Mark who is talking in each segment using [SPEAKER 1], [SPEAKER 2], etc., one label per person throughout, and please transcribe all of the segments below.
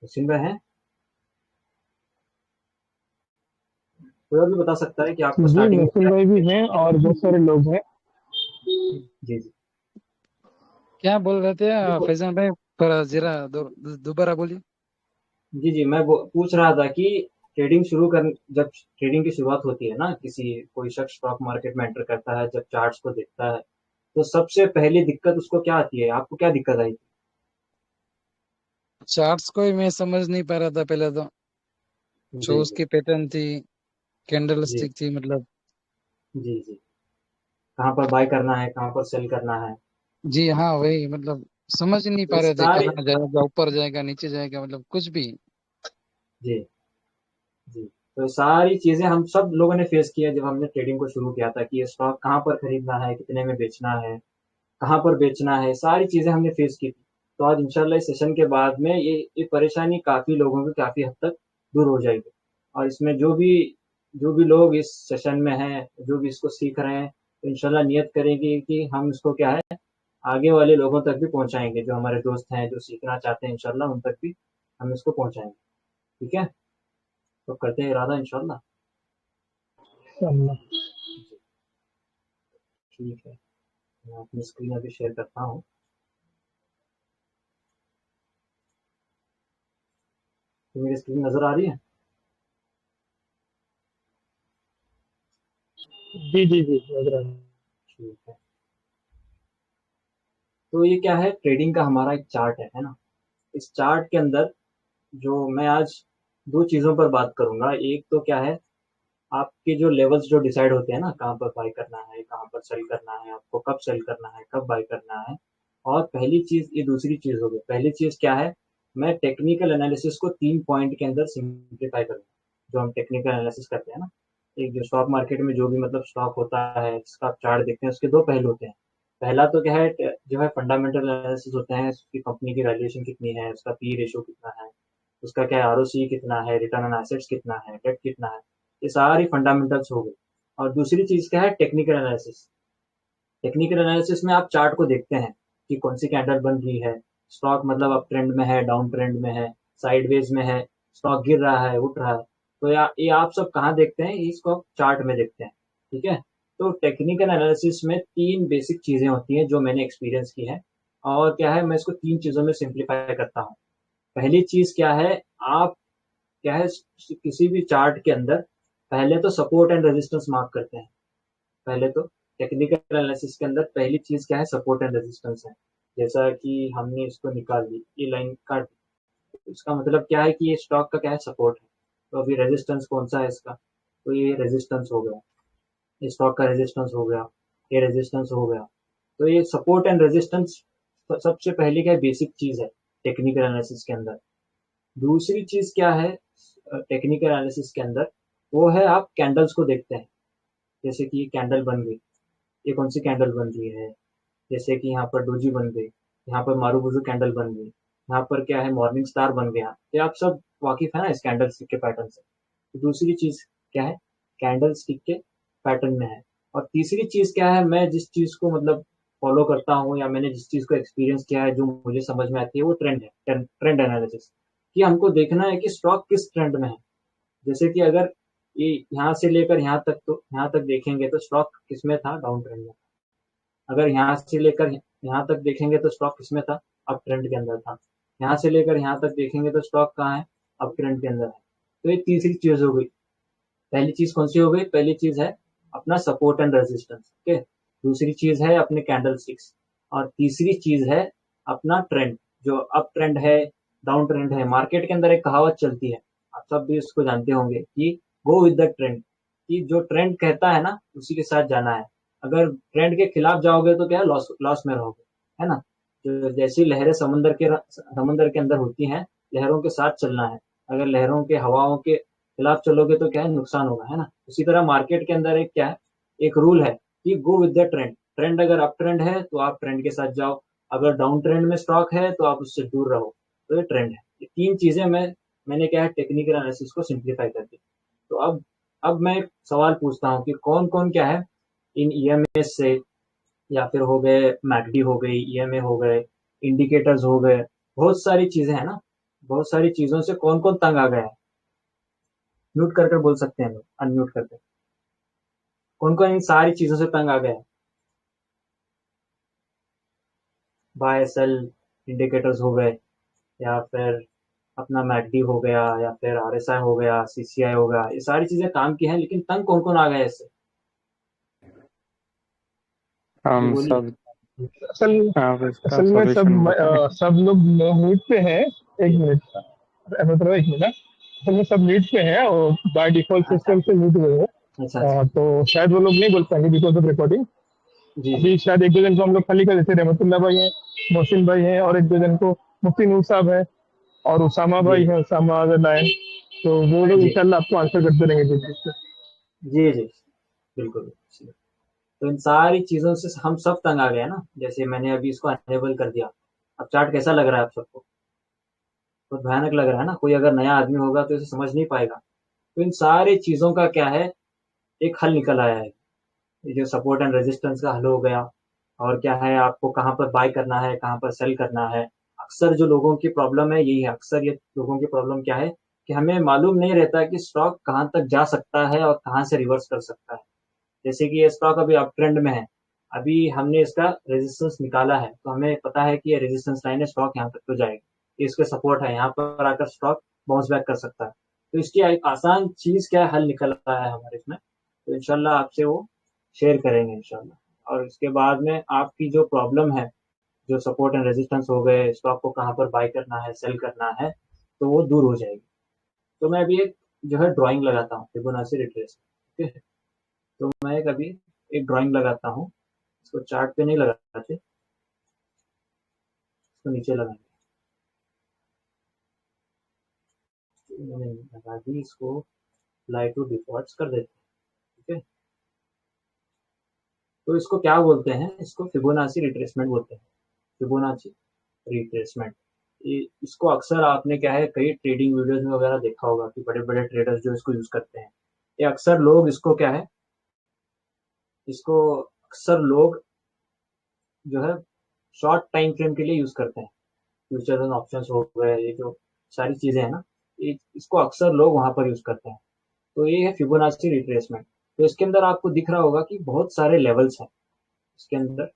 [SPEAKER 1] सचिन भाई हैं? कोई और भी बता सकता है कि आपको
[SPEAKER 2] जी,
[SPEAKER 1] स्टार्टिंग में
[SPEAKER 2] नसीम
[SPEAKER 1] क्या।
[SPEAKER 2] भाई भी हैं और बहुत सारे लोग हैं।
[SPEAKER 1] जी जी।
[SPEAKER 2] क्या बोल रहे थे
[SPEAKER 1] जी
[SPEAKER 2] फैजान भाई? पर जरा दोबारा बोलिए।
[SPEAKER 1] जी जी, मैं पूछ रहा था कि ट्रेडिंग शुरू कर जब ट्रेडिंग की शुरुआत होती है ना, किसी कोई शख्स स्टॉक मार्केट में एंटर करता है, जब चार्ट्स को देखता है तो सबसे पहली दिक्कत उसको क्या आती है? आपको क्या दिक्कत आई?
[SPEAKER 2] चार्ट्स को ही मैं समझ नहीं पा रहा था पहले तो। जो
[SPEAKER 1] जी जी
[SPEAKER 2] उसकी पैटर्न थी, कैंडल
[SPEAKER 1] जी
[SPEAKER 2] स्टिक थी मतलब।
[SPEAKER 1] जी जी। कहाँ पर बाय करना है, कहाँ पर सेल करना है?
[SPEAKER 2] जी हाँ, वही मतलब समझ ही नहीं
[SPEAKER 1] तो
[SPEAKER 2] पा रहे थे
[SPEAKER 1] सारे।
[SPEAKER 2] कहाँ जाएगा, ऊपर जाएगा नीचे जाएगा, मतलब कुछ भी।
[SPEAKER 1] जी जी। तो सारी चीजें हम सब लोगों ने फेस किया जब हमने ट्रेडिंग को शुरू किया था, कि ये स्टॉक कहाँ पर खरीदना है, कितने में बेचना है, कहाँ पर बेचना है, सारी चीजें हमने फेस की थी। तो आज इंशाल्लाह इस सेशन के बाद में ये परेशानी काफी लोगों की काफी हद तक दूर हो जाएगी। और इसमें जो भी लोग इस सेशन में हैं, जो भी इसको सीख रहे हैं, तो इंशाल्लाह नियत करेंगे कि हम इसको क्या है, आगे वाले लोगों तक भी पहुंचाएंगे। जो हमारे दोस्त हैं जो सीखना चाहते हैं, इंशाल्लाह उन तक भी हम इसको पहुंचाएंगे। ठीक है? तो करते हैं इरादा इंशाल्लाह।
[SPEAKER 2] अल्लाह।
[SPEAKER 1] जी, ठीक है। मैं अपनी स्क्रीन अभी शेयर करता हूँ। तो मेरी स्क्रीन नजर आ रही है?
[SPEAKER 2] जी जी जी, लग रहा है।
[SPEAKER 1] ठीक है। तो ये क्या है, ट्रेडिंग का हमारा एक चार्ट है ना। इस चार्ट के अंदर जो मैं आज दो चीजों पर बात करूंगा। एक तो क्या है, आपके जो लेवल्स जो डिसाइड होते हैं ना, कहाँ पर बाय करना है, कहाँ पर सेल करना है, आपको कब सेल करना है, कब बाय करना है। और पहली चीज, ये दूसरी चीज हो गई। पहली चीज क्या है, मैं टेक्निकल एनालिसिस को 3 पॉइंट के अंदर सिंप्लीफाई करूंगा। जो हम टेक्निकल एनालिसिस करते हैं ना, एक जो स्टॉक मार्केट में जो भी मतलब स्टॉक होता है जिसका आप चार्ट देखते हैं, उसके दो पहलू होते हैं। पहला तो क्या है, जो है फंडामेंटल एनालिसिस होते हैं, उसकी कंपनी की वैल्यूएशन कितनी है, उसका पी रेशियो कितना है, उसका क्या है आरओसी कितना है, रिटर्न ऑन एसेट्स कितना है, डेट कितना है। ये सारी फंडामेंटल्स हो गई। और दूसरी चीज क्या है, टेक्निकल एनालिसिस। टेक्निकल एनालिसिस में आप चार्ट को देखते हैं कि कौन सी कैंडल बन रही है, स्टॉक मतलब अप ट्रेंड में है, डाउन ट्रेंड में है, साइडवेज में है, स्टॉक गिर रहा है, उठ रहा है। तो ये आप सब कहाँ देखते हैं? इसको आप चार्ट में देखते हैं। ठीक है? तो टेक्निकल एनालिसिस में तीन बेसिक चीजें होती हैं जो मैंने एक्सपीरियंस की है। और क्या है, मैं इसको तीन चीजों में सिंप्लीफाई करता हूँ। पहली चीज क्या है, आप क्या है, किसी भी चार्ट के अंदर पहले तो सपोर्ट एंड रेजिस्टेंस मार्क करते हैं। पहले तो टेक्निकल एनालिसिस के अंदर पहली चीज क्या है, सपोर्ट एंड रेजिस्टेंस है। जैसा कि हमने इसको निकाल दी, ये लाइन काट दी, इसका मतलब क्या है कि ये स्टॉक का क्या है, सपोर्ट है। तो अभी रेजिस्टेंस कौन सा है इसका? तो ये रेजिस्टेंस हो गया, ये स्टॉक का रेजिस्टेंस हो गया, ये रेजिस्टेंस हो गया। तो ये सपोर्ट एंड रेजिस्टेंस सबसे पहली क्या बेसिक चीज है टेक्निकल एनालिसिस के अंदर। दूसरी चीज क्या है टेक्निकल एनालिसिस के अंदर, वो है आप कैंडल्स को देखते हैं। जैसे कि ये कैंडल बन गई, ये कौन सी कैंडल बन रही है? जैसे कि यहाँ पर डोजी बन गई, यहाँ पर मारूबुजू कैंडल बन गई, यहाँ पर क्या है, मॉर्निंग स्टार बन गया। ये आप सब वाकिफ है ना इस कैंडल स्टिक के पैटर्न से। तो दूसरी चीज क्या है, कैंडल स्टिक के पैटर्न में है। और तीसरी चीज क्या है, मैं जिस चीज को मतलब फॉलो करता हूँ, या मैंने जिस चीज को एक्सपीरियंस किया है, जो मुझे समझ में आती है, वो ट्रेंड है, ट्रेंड एनालिसिस। कि हमको देखना है कि स्टॉक किस ट्रेंड में है। जैसे कि अगर ये यहाँ से लेकर यहाँ तक, तो यहाँ तक देखेंगे तो स्टॉक किसमें था, डाउन ट्रेंड में। अगर यहाँ से लेकर यहाँ तक देखेंगे तो स्टॉक किसमें था, अप ट्रेंड के अंदर था। यहाँ से लेकर यहाँ तक देखेंगे तो स्टॉक कहाँ है, अप ट्रेंड के अंदर है। तो ये तीसरी चीज हो गई। पहली चीज कौन सी हो गई? पहली चीज है अपना सपोर्ट एंड रेजिस्टेंस। ओके। दूसरी चीज है अपने कैंडल स्टिक्स। और तीसरी चीज है अपना ट्रेंड, जो अप ट्रेंड है, डाउन ट्रेंड है। मार्केट के अंदर एक कहावत चलती है, आप सब भी उसको जानते होंगे, कि गो विद द ट्रेंड। कि जो ट्रेंड कहता है ना, उसी के साथ जाना है। अगर ट्रेंड के खिलाफ जाओगे तो क्या है, लॉस लॉस में रहोगे। है ना? जो जैसी लहरें समंदर के अंदर होती हैं, लहरों के साथ चलना है। अगर लहरों के हवाओं के खिलाफ चलोगे तो क्या है, नुकसान होगा। है ना? उसी तरह मार्केट के अंदर एक क्या है, एक रूल है कि go with the trend. Trend अगर अप ट्रेंड है तो आप ट्रेंड के साथ जाओ, अगर डाउन ट्रेंड में स्टॉक है तो आप उससे दूर रहो। तो ये ट्रेंड है। ये तीन चीजें मैंने क्या है, टेक्निकल एनालिसिस को सिंप्लीफाई कर दी। तो अब मैं एक सवाल पूछता हूँ कि कौन कौन क्या है इन ईएमएस से, या फिर हो गए मैकडी, हो गई ईएमए, हो गए इंडिकेटर्स, हो गए बहुत सारी चीजें हैं ना, बहुत सारी चीजों से कौन कौन तंग आ गया है? म्यूट कर कर बोल सकते हैं लोग, अनम्यूट करके। कौन कौन इन सारी चीजों से तंग आ गया है? बाय सेल इंडिकेटर्स हो गए, या फिर अपना मैकडी हो गया, या फिर आरएसआई हो गया, सीसीआई हो गया, ये सारी चीजें काम की हैं, लेकिन तंग कौन कौन आ गया है इससे? जी
[SPEAKER 3] हम
[SPEAKER 1] बोलिए।
[SPEAKER 3] सब
[SPEAKER 2] असल
[SPEAKER 3] आप इसका
[SPEAKER 2] असल में
[SPEAKER 3] सॉल्यूशन बताएं।
[SPEAKER 2] सब लोग म्यूट पे हैं। एक मिनट, मतलब एक मिनट। असल में सब म्यूट पे हैं और बाय डिफॉल्ट
[SPEAKER 1] अच्छा
[SPEAKER 2] सिस्टम से म्यूट हुए हैं।
[SPEAKER 1] अच्छा अच्छा।
[SPEAKER 2] तो शायद वो लोग नहीं बोल पाएंगे बिकॉज ऑफ रिकॉर्डिंग।
[SPEAKER 1] जी जी।
[SPEAKER 2] अभी शायद एक दो जन को हम लोग खाली कर देते, रहमतुल्लाह भाई हैं, मोहसिन भाई हैं, और एक दो जन को मुफ्ती नूर साहब है और उसामा
[SPEAKER 1] जी
[SPEAKER 2] भाई है, उसामा लायन। तो वो लोग
[SPEAKER 1] जी
[SPEAKER 2] इंशाल्लाह आपको आंसर करते रहेंगे बीच बीच में।
[SPEAKER 1] जी जी। बिल्कुल बिल्कुल। तो इन सारी चीजों से हम सब तंग आ गए हैं ना, जैसे मैंने अभी इसको अनेबल कर दिया। अब चार्ट कैसा लग रहा है आप सबको? बहुत भयानक लग रहा है ना, कोई अगर नया आदमी होगा तो इसे समझ नहीं पाएगा। तो इन सारी चीजों का क्या है, एक हल निकल आया है। ये जो सपोर्ट एंड रेजिस्टेंस का हल हो गया, और क्या है, आपको कहाँ पर बाय करना है, कहाँ पर सेल करना है। अक्सर जो लोगों की प्रॉब्लम है यही है, अक्सर ये लोगों की प्रॉब्लम क्या है कि हमें मालूम नहीं रहता कि स्टॉक कहाँ तक जा सकता है और कहाँ से रिवर्स कर सकता है। जैसे कि ये स्टॉक अभी अप ट्रेंड में है, अभी हमने इसका रेजिस्टेंस निकाला है, तो हमें पता है कि ये रेजिस्टेंस लाइन है, स्टॉक यहाँ तक तो जाएगा, ये इसके सपोर्ट है, यहाँ पर आकर स्टॉक बाउंस बैक कर सकता है। तो इसकी एक आसान चीज क्या है, हल निकल रहा है हमारे इसमें, तो इंशाल्लाह आपसे वो शेयर करेंगे इंशाल्लाह। और इसके बाद में आपकी जो प्रॉब्लम है, जो सपोर्ट एंड रेजिस्टेंस हो गए, स्टॉक को कहाँ पर बाय करना है, सेल करना है, तो वो दूर हो जाएगी। तो मैं अभी एक जो है ड्राइंग लगाता हूँ फिबोनाची रिट्रेस। ठीक है, तो मैं एक अभी एक ड्राइंग लगाता हूँ। इसको चार्ट पे नहीं लगाते, इसको नीचे लगाएंगे। मैंने लगा दी, इसको लाइट टू डिफॉल्ट कर देते हैं। ठीक है, तो इसको क्या बोलते हैं, इसको फिबोनाची रिट्रेसमेंट बोलते हैं। फिबोनाची रिट्रेसमेंट, ये इसको अक्सर आपने क्या है कई ट्रेडिंग वीडियोस में वगैरह देखा होगा कि बड़े बड़े ट्रेडर्स जो इसको यूज करते हैं। ये अक्सर लोग इसको क्या है, इसको अक्सर लोग जो है शॉर्ट टाइम फ्रेम के लिए यूज करते हैं। फ्यूचर्स एंड ऑप्शंस हो गए, ये जो सारी चीजें हैं ना, ये इसको अक्सर लोग वहां पर यूज करते हैं। तो ये है फिबोनाची रिट्रेसमेंट। तो इसके अंदर आपको दिख रहा होगा कि बहुत सारे लेवल्स हैं। इसके अंदर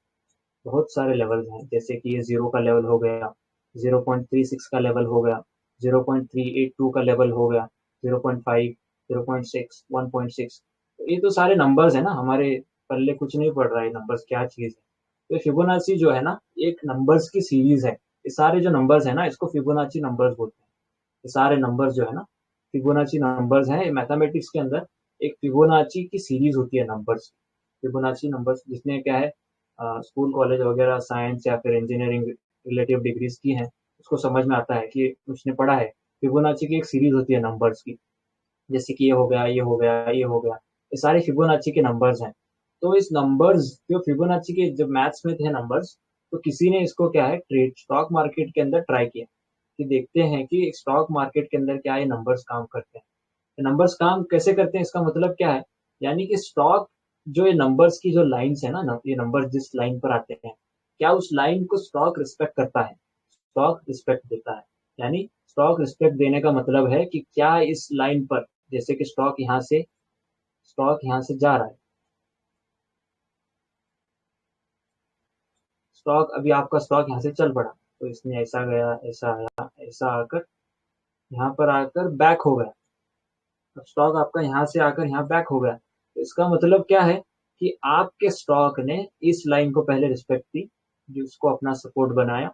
[SPEAKER 1] बहुत सारे लेवल्स हैं, जैसे कि ये 0 का लेवल हो गया, 0.36 का लेवल हो गया, 0.382 का लेवल हो गया, 0.5, 0.6, 1.6। तो ये तो सारे नंबर्स है ना हमारे, पल्ले कुछ नहीं पड़ रहा है नंबर्स क्या चीज है। तो फिबोनाची जो है ना, एक नंबर्स की सीरीज है। ये सारे जो नंबर्स है ना, इसको फिबोनाची नंबर्स बोलते हैं। ये सारे नंबर्स जो है ना, फिबोनाची नंबर्स हैं। मैथमेटिक्स के अंदर एक फिबोनाची की सीरीज होती है नंबर्स। फिबोनाची नंबर्स जिसने क्या है, स्कूल कॉलेज वगैरह साइंस या फिर इंजीनियरिंग रिलेटिव डिग्रीज की हैं, उसको समझ में आता है कि उसने पढ़ा है। फिबोनाची की एक सीरीज होती है नंबर्स की, जैसे कि ये हो गया, ये हो गया, ये हो गया, ये सारे फिबोनाची के नंबर्स हैं। तो इस नंबर्स जो फिबोनाची के जब मैथ्स में थे नंबर्स, तो किसी ने इसको क्या है ट्रेड स्टॉक मार्केट के अंदर ट्राई किया कि देखते हैं कि स्टॉक मार्केट के अंदर क्या ये नंबर्स काम करते हैं। नंबर्स काम कैसे करते हैं, इसका मतलब क्या है, यानी कि स्टॉक, जो ये नंबर्स की जो लाइंस है ना, ये नंबर जिस लाइन पर आते हैं, क्या उस लाइन को स्टॉक रिस्पेक्ट करता है, स्टॉक रिस्पेक्ट देता है। यानी स्टॉक रिस्पेक्ट देने का मतलब है कि क्या इस लाइन पर, जैसे कि स्टॉक यहाँ से जा रहा है, स्टॉक अभी आपका स्टॉक यहाँ से चल पड़ा, तो इसने ऐसा गया, ऐसा आया, ऐसा आकर यहाँ पर आकर बैक हो गया। अब स्टॉक आपका यहाँ से आकर यहाँ बैक हो गया, तो इसका मतलब क्या है कि आपके स्टॉक ने इस लाइन को पहले रिस्पेक्ट दी, जो उसको अपना सपोर्ट बनाया,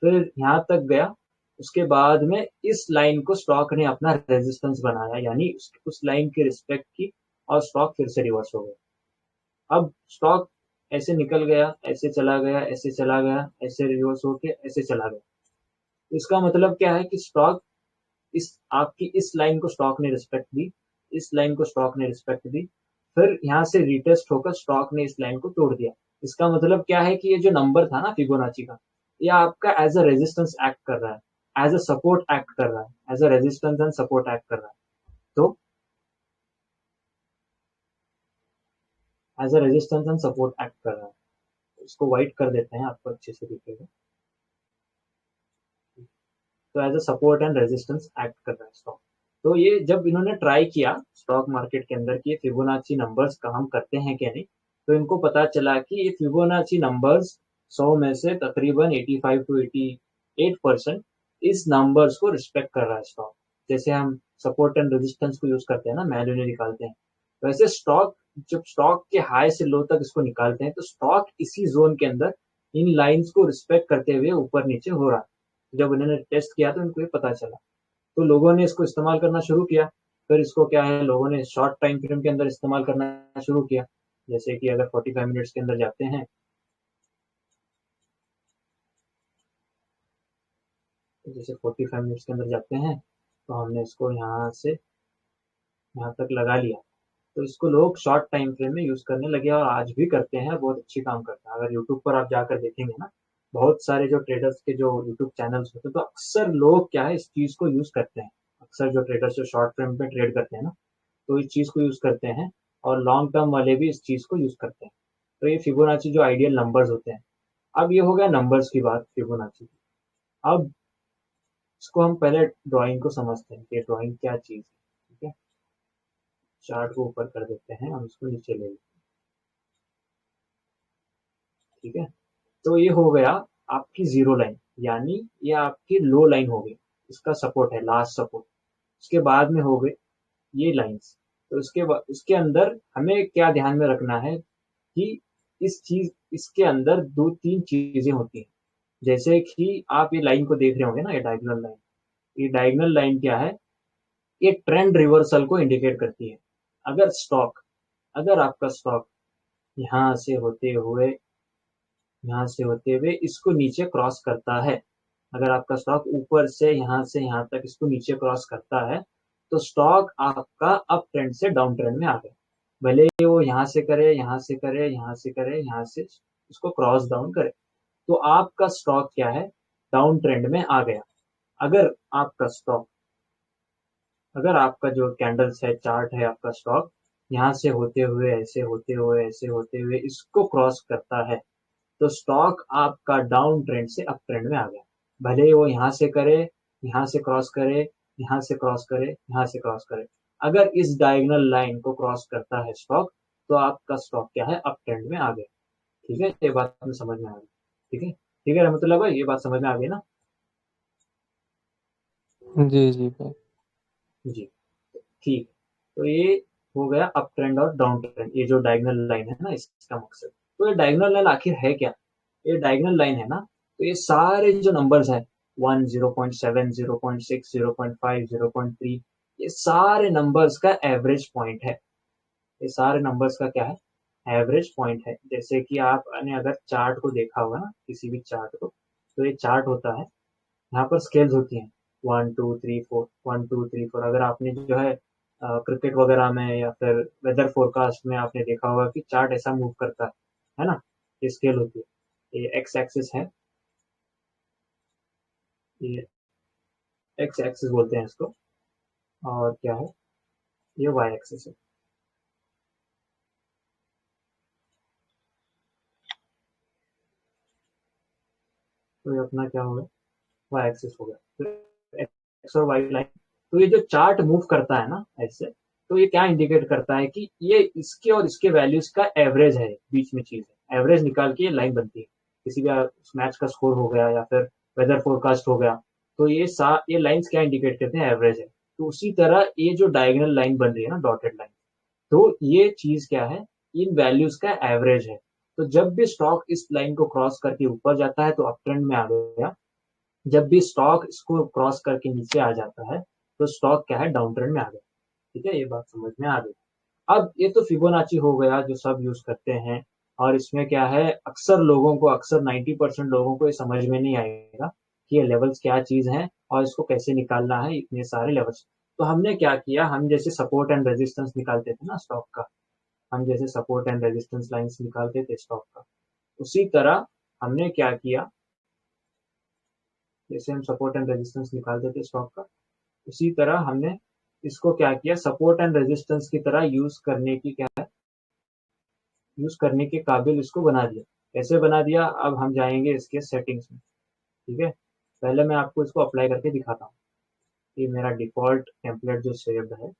[SPEAKER 1] फिर यहाँ तक गया, उसके बाद में इस लाइन को स्टॉक ने अपना रेजिस्टेंस बनाया, यानी उस लाइन की रिस्पेक्ट की, और स्टॉक फिर से रिवर्स हो गया। अब स्टॉक ऐसे निकल गया, ऐसे चला गया, ऐसे चला गया, ऐसे रिवर्स होके ऐसे चला गया। तो इसका मतलब क्या है कि स्टॉक इस आपकी इस लाइन को स्टॉक ने रिस्पेक्ट दी, इस लाइन को स्टॉक ने रिस्पेक्ट दी, फिर यहाँ से रिटेस्ट होकर स्टॉक ने इस लाइन को तोड़ दिया। इसका मतलब क्या है कि ये जो नंबर था ना फिबोनाची का, ये आपका एज अ रेजिस्टेंस एक्ट कर रहा है, एज अ सपोर्ट एक्ट कर रहा है, as a resistance and support act कर रहा है। तो as a resistance and support act कर रहा है। इसको वाइट कर देते हैं, आपको अच्छे से दिखेगा। तो as a support and resistance act कर रहा है स्टॉक। तो ये जब इन्होंने ट्राई किया स्टॉक मार्केट के अंदर कि ये फिबोनाची नंबर्स काम करते हैं क्या नहीं, तो इनको पता चला कि ये फिबोनाची नंबर्स 100 में से तकरीबन 85 टू 88% इस नंबर्स को रिस्पेक्ट कर रहा है स्टॉक। जैसे हम सपोर्ट एंड रेजिस्टेंस को यूज करते हैं ना, मैन्युअली निकालते हैं, वैसे स्टॉक जब स्टॉक के हाई से लो तक इसको निकालते हैं तो स्टॉक इसी जोन के अंदर इन लाइंस को रिस्पेक्ट करते हुए ऊपर नीचे हो रहा है। जब उन्होंने टेस्ट किया तो इनको ये पता चला, तो लोगों ने इसको इस्तेमाल करना शुरू किया। फिर इसको क्या है, लोगों ने शॉर्ट टाइम फ्रेम के अंदर इस्तेमाल करना शुरू किया। जैसे कि अगर 45 मिनट्स के अंदर जाते हैं, जैसे 45 मिनट्स के अंदर जाते हैं, तो हमने इसको यहाँ से यहाँ तक लगा लिया। तो इसको लोग शॉर्ट टाइम फ्रेम में यूज करने लगे और आज भी करते हैं, बहुत अच्छी काम करता है। अगर यूट्यूब पर आप जाकर देखेंगे ना, बहुत सारे जो ट्रेडर्स के जो यूट्यूब चैनल्स होते हैं, तो अक्सर लोग क्या है इस चीज को यूज करते हैं। अक्सर जो ट्रेडर्स जो शॉर्ट फ्रेम पे ट्रेड करते हैं ना, तो इस चीज को यूज करते हैं, और लॉन्ग टर्म वाले भी इस चीज को यूज करते हैं। तो ये फिबोनाची जो आइडियल नंबर्स होते हैं। अब ये हो गया नंबर्स की बात, फिबोनाची की। अब इसको हम पहले ड्राइंग को समझते हैं कि ड्राइंग क्या चीज है। ठीक है, चार्ट को ऊपर कर देते हैं, हम इसको नीचे ले लेते हैं। ठीक है, तो ये हो गया आपकी जीरो लाइन, यानी ये आपकी लो लाइन हो गई, इसका सपोर्ट है, लास्ट सपोर्ट। उसके बाद में हो गए ये लाइंस। तो उसके अंदर हमें क्या ध्यान में रखना है कि इसके अंदर दो तीन चीजें होती हैं। जैसे कि आप ये लाइन को देख रहे होंगे ना, ये डायगोनल लाइन। ये डायगोनल लाइन क्या है, ये ट्रेंड रिवर्सल को इंडिकेट करती है। अगर स्टॉक अगर आपका स्टॉक यहाँ से होते हुए यहाँ से होते हुए इसको नीचे क्रॉस करता है, अगर आपका स्टॉक ऊपर से यहाँ तक इसको नीचे क्रॉस करता है, तो स्टॉक आपका अप ट्रेंड से डाउन ट्रेंड में आ गया। भले ही वो यहाँ से करे, यहाँ से करे, यहाँ से करे, यहाँ से उसको क्रॉस डाउन करे, तो आपका स्टॉक क्या है, डाउन ट्रेंड में आ गया। अगर आपका स्टॉक अगर आपका जो कैंडल्स है, चार्ट है, आपका स्टॉक यहाँ से होते हुए ऐसे होते हुए ऐसे होते हुए इसको क्रॉस करता है, तो स्टॉक आपका डाउन ट्रेंड से अप ट्रेंड में आ गया। भले ही वो यहाँ से करे, यहाँ से क्रॉस करे, यहाँ से क्रॉस करे, यहाँ से क्रॉस करे, अगर इस डायगोनल लाइन को क्रॉस करता है स्टॉक, तो आपका स्टॉक क्या है, अप ट्रेंड में आ गया। ठीक है, ये बात में समझ में आ गई। ठीक है, ठीक है रहमतुल्लाह भाई, ये बात समझ में आ गई ना?
[SPEAKER 2] जी जी भाई।
[SPEAKER 1] जी, ठीक। तो ये हो गया अप ट्रेंड और डाउन ट्रेंड, ये जो डायगोनल लाइन है ना, इसका मकसद। तो ये डायगोनल लाइन आखिर है क्या? ये डायगोनल लाइन है ना, तो ये सारे जो नंबर्स हैं, 1, 0.7, 0.6, 0.5, 0.3, ये सारे नंबर्स का एवरेज पॉइंट है। ये सारे नंबर्स का क्या है, एवरेज पॉइंट है। जैसे कि आपने अगर चार्ट को देखा होगा ना, किसी भी चार्ट को, तो ये चार्ट होता है, यहाँ पर स्केल्स होती हैं, 1, 2, 3, 4, 1, 2, 3, 4। अगर आपने जो है क्रिकेट वगैरह में या फिर वेदर फोरकास्ट में आपने देखा होगा कि चार्ट ऐसा मूव करता है ना, ये स्केल होती है। ये एक्स एक्सिस है, ये एक्स एक्सिस बोलते हैं इसको, और क्या है, ये वाई एक्सिस है। तो ये अपना क्या होगा, वाई एक्सिस हो गया। तो एक्स और वाई लाइन, तो ये जो चार्ट मूव करता है ना ऐसे, तो ये क्या इंडिकेट करता है कि ये इसके और इसके वैल्यूज का एवरेज है, बीच में चीज है, एवरेज निकाल के ये लाइन बनती है। किसी का मैच का स्कोर हो गया या फिर वेदर फोरकास्ट हो गया, तो ये लाइंस क्या इंडिकेट करते हैं, एवरेज है। तो उसी तरह ये जो डायगोनल लाइन बन रही है ना, डॉटेड लाइन, तो ये चीज क्या है, इन वैल्यूज का एवरेज है। तो जब भी स्टॉक इस लाइन को क्रॉस करके ऊपर जाता है तो अप ट्रेंड में आ गया, जब भी स्टॉक इसको क्रॉस करके नीचे आ जाता है, तो स्टॉक क्या है, डाउन ट्रेंड में आ गया। ठीक है, ये बात समझ में आ गई। अब ये तो फिबोनाची हो गया जो सब यूज करते हैं, और इसमें क्या है, अक्सर 90% लोगों को ये समझ में नहीं आएगा कि ये लेवल्स क्या चीज हैं और इसको कैसे निकालना है, इतने सारे लेवल्स। तो हमने क्या किया, हम जैसे सपोर्ट एंड रेजिस्टेंस निकालते थे ना स्टॉक का, हम जैसे सपोर्ट एंड रेजिस्टेंस लाइंस निकालते थे स्टॉक का, उसी तरह हमने क्या किया, जैसे हम सपोर्ट एंड रेजिस्टेंस निकालते थे स्टॉक का, उसी तरह हमने इसको क्या किया, सपोर्ट एंड रेजिस्टेंस की तरह यूज करने के काबिल इसको बना दिया। कैसे बना दिया, अब हम जाएंगे इसके सेटिंग्स में। ठीक है, पहले मैं आपको इसको अप्लाई करके दिखाता हूँ। ये मेरा डिफ़ॉल्ट टेम्पलेट जो सेव्ड है,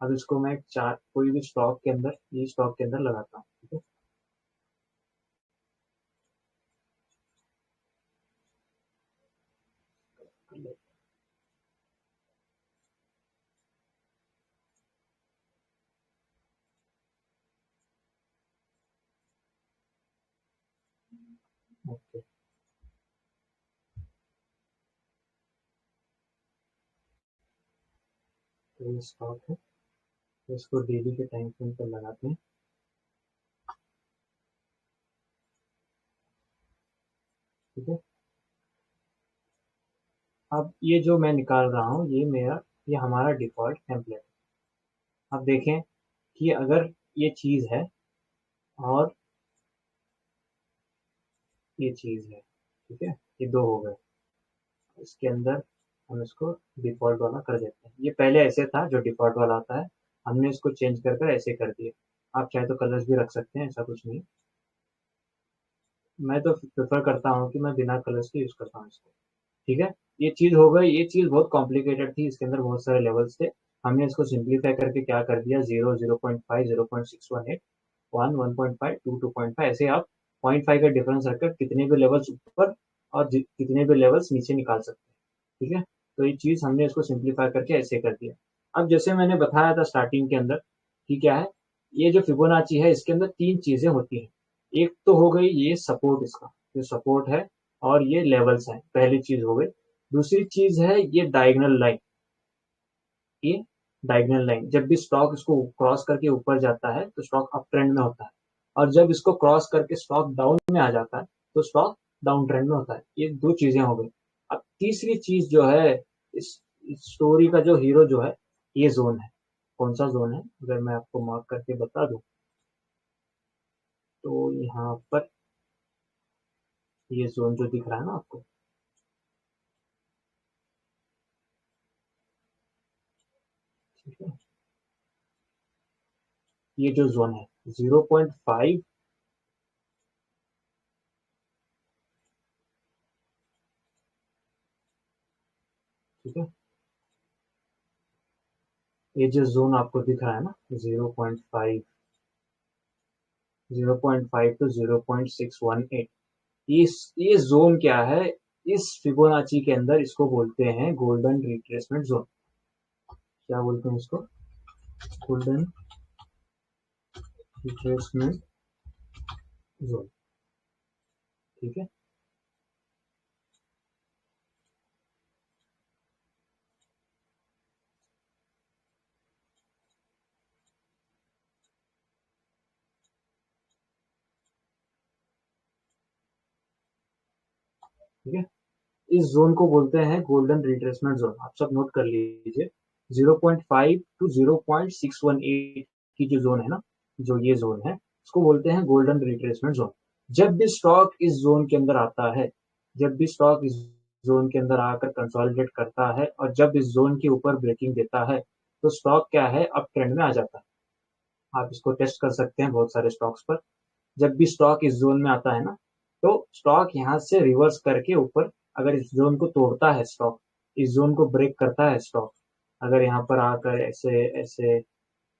[SPEAKER 1] अब इसको मैं चार कोई भी स्टॉक के अंदर, ये स्टॉक के अंदर लगाता हूँ, ठीक है? ओके, तो ये स्टॉक है, तो इसको डेली के टाइम फ्रेम पर लगाते हैं, ठीक है? अब ये जो मैं निकाल रहा हूँ, ये हमारा डिफ़ॉल्ट टेम्पलेट है। अब देखें कि अगर ये चीज़ है और ये चीज़ है, ठीक है? ये 2 हो गए। इसके अंदर हम इसको डिफ़ॉल्ट वाला कर देते हैं। ये पहले ऐसे था जो डिफ़ॉल्ट वाला आता है, हमने इसको चेंज कर कर ऐसे कर दिया। आप चाहे तो कलर्स भी रख सकते हैं, ऐसा कुछ नहीं। मैं तो प्रेफ़र करता हूँ कि मैं बिना कलर्स के यूज़ करता हूँ इसको, ठीक है? ये चीज़ हो गई, ये चीज़ बहुत कॉम्प्लिकेटेड थी, इसके अंदर बहुत सारे लेवल्स थे। हमने इसको सिम्प्लीफाई करके क्या कर दिया, 0, 0.5, 0.618, 1, 1.5, 2, 2.5, ऐसे आप 0.5 का डिफरेंस रखकर कितने भी लेवल्स ऊपर और कितने भी लेवल्स नीचे निकाल सकते हैं, ठीक है? तो ये चीज़ हमने इसको सिम्प्लीफाई करके ऐसे कर दिया। अब जैसे मैंने बताया था स्टार्टिंग के अंदर कि क्या है, ये जो फिबोनाची है इसके अंदर 3 चीज़ें होती हैं। एक तो हो गई ये सपोर्ट, इसका जो सपोर्ट है, और ये लेवल्स हैं, पहली चीज़ हो गई। दूसरी चीज़ है ये डायगोनल लाइन, ये डायगोनल लाइन जब भी स्टॉक इसको क्रॉस करके ऊपर जाता है तो स्टॉक अप ट्रेंड में होता है, और जब इसको क्रॉस करके स्टॉक डाउन में आ जाता है तो स्टॉक डाउन ट्रेंड में होता है। ये 2 चीज़ें हो गई। अब तीसरी चीज़ जो है, इस स्टोरी का जो हीरो जो है, ये ज़ोन है। कौन-सा ज़ोन है? अगर मैं आपको मार्क करके बता दूँ, तो यहाँ पर ये ज़ोन जो दिख रहा है ना आपको, ठीक है? ये जो ज़ोन है 0.5, ठीक है? ये जो ज़ोन आपको दिख रहा है ना 0.5, 0.5 टू 0.618, ये ज़ोन क्या है? इस फिबोनाची के अंदर इसको बोलते हैं गोल्डन रिट्रेसमेंट ज़ोन। क्या बोलते हैं इसको? गोल्डन रिट्रेसमेंट ज़ोन, ठीक है? ठीक है? इस ज़ोन को बोलते हैं गोल्डन रिट्रेसमेंट ज़ोन। आप सब नोट कर लीजिए। 0.5 टू 0.618 की जो ज़ोन है ना, जो ये ज़ोन है, इसको बोलते हैं गोल्डन रिट्रेसमेंट ज़ोन। जब भी स्टॉक इस ज़ोन के अंदर आता है, जब भी स्टॉक इस ज़ोन के अंदर आकर कंसोलिडेट करता है और जब इस ज़ोन के ऊपर ब्रेकिंग देता है, तो स्टॉक क्या है, अप ट्रेंड में आ जाता है। आप इसको टेस्ट कर सकते हैं बहुत सारे स्टॉक्स पर। जब भी स्टॉक इस ज़ोन में आता है ना, तो स्टॉक यहाँ से रिवर्स करके ऊपर, अगर इस ज़ोन को तोड़ता है स्टॉक, इस ज़ोन को ब्रेक करता है स्टॉक, अगर यहाँ पर आकर ऐसे ऐसे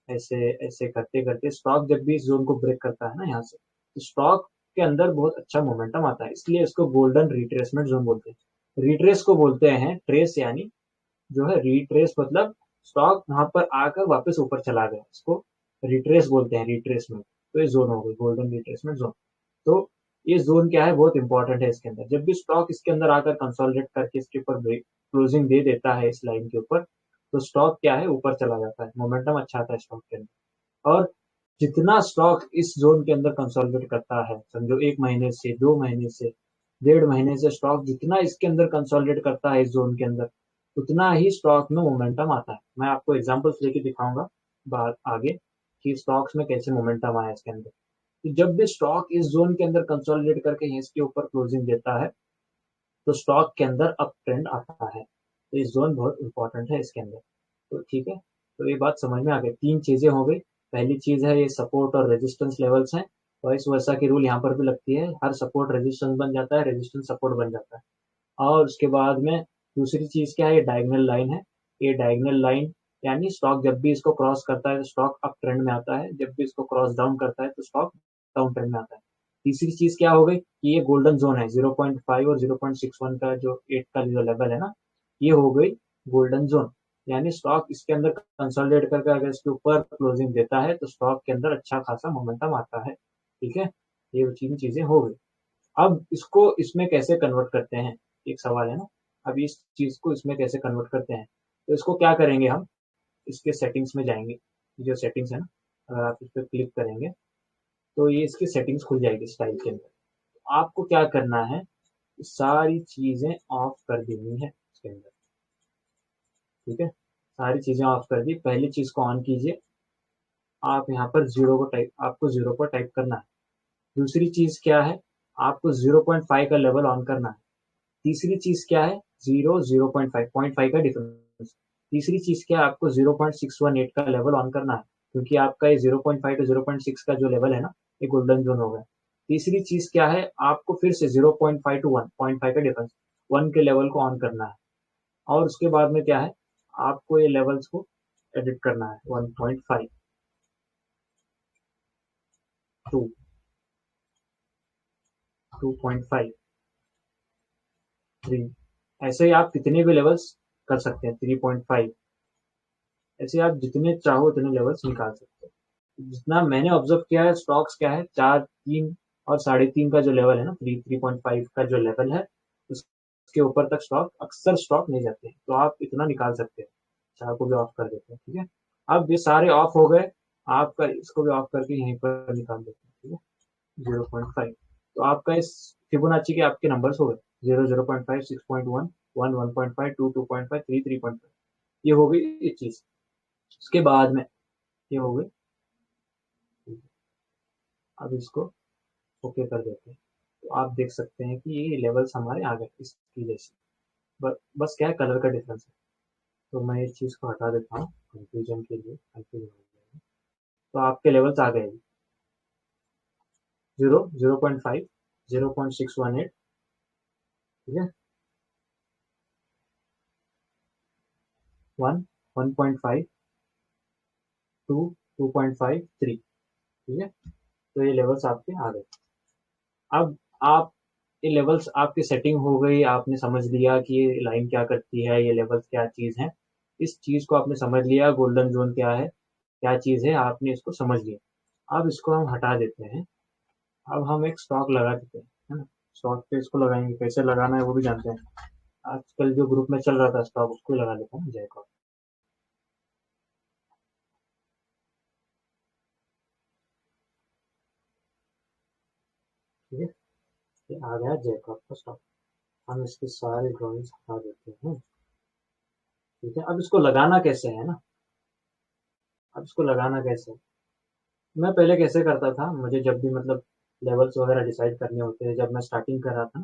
[SPEAKER 1] ऐसे ऐसे करते करते स्टॉक जब भी इस जोन को ब्रेक करता है ना यहाँ से, तो स्टॉक के अंदर बहुत अच्छा मोमेंटम आता है, इसलिए इसको गोल्डन रिट्रेसमेंट जोन बोलते हैं। रिट्रेस को बोलते हैं ट्रेस, यानी जो है रिट्रेस मतलब स्टॉक वहां पर आकर वापस ऊपर चला गया, इसको रिट्रेस बोलते हैं, रिट्रेसमेंट। तो ये जोन हो गई गोल्डन रिट्रेसमेंट जोन। तो ये जोन क्या है, बहुत इंपॉर्टेंट है। इसके अंदर जब भी स्टॉक इसके अंदर आकर कंसोलिडेट करके इसके ऊपर क्लोजिंग दे देता है इस लाइन के ऊपर, तो स्टॉक क्या है, ऊपर चला जाता है, मोमेंटम अच्छा आता है स्टॉक के अंदर। और जितना स्टॉक इस जोन के अंदर कंसोलिडेट करता है, समझो 1 महीने से, 2 महीने से, 1.5 महीने से, स्टॉक जितना इसके अंदर कंसोलिडेट करता है इस जोन के अंदर, उतना ही स्टॉक में मोमेंटम आता है। मैं आपको एग्जांपल्स लेके दिखाऊंगा बाद आगे कि स्टॉक्स में कैसे मोमेंटम आया इसके अंदर। तो जब भी स्टॉक इस जोन के अंदर कंसोलिडेट करके इसके ऊपर क्लोजिंग देता है, तो स्टॉक के अंदर अप ट्रेंड आता है। तो इस जोन बहुत इंपॉर्टेंट है इसके अंदर। तो ठीक है, तो ये बात समझ में आ गई। 3 चीजें हो गई। पहली चीज है ये सपोर्ट और रेजिस्टेंस लेवल्स हैं, वाइस वर्सा की रूल यहाँ पर भी लगती है, हर सपोर्ट रेजिस्टेंस बन जाता है, रेजिस्टेंस सपोर्ट बन जाता है। और उसके बाद में दूसरी चीज़ क्या है, ये डायगोनल लाइन है। ये डायगोनल लाइन यानी स्टॉक जब भी इसको क्रॉस करता है तो स्टॉक अप ट्रेंड में आता है, जब भी इसको क्रॉस डाउन करता है तो स्टॉक डाउन ट्रेंड में आता है। तीसरी चीज़ क्या हो गई कि ये गोल्डन जोन है 0.5 और 0.61 का जो 8 का जो लेवल है ना, ये हो गई गोल्डन जोन। यानी स्टॉक इसके अंदर कंसोलिडेट करके अगर इसके ऊपर क्लोजिंग देता है तो स्टॉक के अंदर अच्छा खासा मोमेंटम आता है। ठीक है, ये तीन चीजें हो गई। अब इसको इसमें कैसे कन्वर्ट करते हैं, एक सवाल है ना। अब इस चीज को इसमें कैसे कन्वर्ट करते हैं, तो इसको क्या करेंगे हम, इसके सेटिंग्स में जाएंगे। जो सेटिंग्स है ना, अगर आप इस पर क्लिक करेंगे तो ये इसकी सेटिंग्स खुल जाएगी स्टाइल के अंदर। आपको क्या करना है, सारी चीजें ऑफ कर देनी है इसके अंदर। ठीक है, सारी चीजें ऑफ कर दी। पहली चीज को ऑन कीजिए, आप यहाँ पर जीरो को टाइप, आपको जीरो पर टाइप करना है। दूसरी चीज क्या है, आपको 0.5 का लेवल ऑन करना है। तीसरी चीज क्या है, 0.5 0.5 का डिफरेंस। तीसरी चीज क्या है, आपको 0.618 का लेवल ऑन करना है, क्योंकि आपका ये 0.5 टू 0.6 का जो लेवल है ना, ये गोल्डन जोन हो गया। तीसरी चीज क्या है, आपको फिर से 0.5 टू 1.5 का डिफरेंस, 1 के लेवल को ऑन करना है। और उसके बाद में क्या है, आपको ये लेवल्स को एडिट करना है, 1.5, 2, 2.5, 3। ऐसे ही आप कितने भी लेवल्स कर सकते हैं, 3.5। ऐसे आप जितने चाहो उतने लेवल्स निकाल सकते हैं। जितना मैंने ऑब्जर्व किया है, स्टॉक्स क्या है, 4, 3 और 3.5 का जो लेवल है ना, 3.5 का जो लेवल है, उसके ऊपर तक स्टॉक, अक्सर स्टॉक नहीं जाते हैं, तो आप इतना निकाल सकते हैं। चार को भी ऑफ कर देते हैं। ठीक है, अब ये सारे ऑफ हो गए, आपका इसको भी ऑफ करके यहीं पर निकाल देते हैं। ठीक है, 0.5। तो आपका इस फिबोनाची के आपके नंबर्स हो गए, 0, 0.5, 6.1, 1, 1.5, 2, 2.5, 3, 3.5। ये हो गई ये चीज। उसके बाद में ये हो गई। अब इसको ओके कर देते हैं, तो आप देख सकते हैं कि ये लेवल्स हमारे आ गए इसकी जैसे। बस क्या है, कलर का डिफरेंस है। तो मैं इस चीज़ को हटा देता हूँ कंफ्यूजन के लिए, कंफ्यूजन हो जाएगा। तो आपके लेवल्स आ गए, 0, 0.5, 0.618। ठीक है, 1, 1.5, 2, 2.5, 3। ठीक है, तो ये लेवल्स आपके आ गए। अब आप, ये लेवल्स आपकी सेटिंग हो गई, आपने समझ लिया कि ये लाइन क्या करती है, ये लेवल्स क्या चीज़ है। इस चीज़ को आपने समझ लिया, गोल्डन जोन क्या है, क्या चीज़ है, आपने इसको समझ लिया। अब इसको हम हटा देते हैं। अब हम एक स्टॉक लगा देते हैं, है ना। स्टॉक पे इसको लगाएंगे, कैसे लगाना है वो भी जानते हैं। आजकल जो ग्रुप में चल रहा था स्टॉक, उसको ही लगा देते हैं, जयकॉप। ठीक है, ये आ गया जयकॉप का स्टॉक। हम इसके सारे ड्रॉइंग्स हटा देते हैं। ठीक है, अब इसको लगाना कैसे है ना, अब इसको लगाना कैसे है? मैं पहले कैसे करता था, मुझे जब भी मतलब लेवल्स वगैरह डिसाइड करने होते हैं, जब मैं स्टार्टिंग कर रहा था,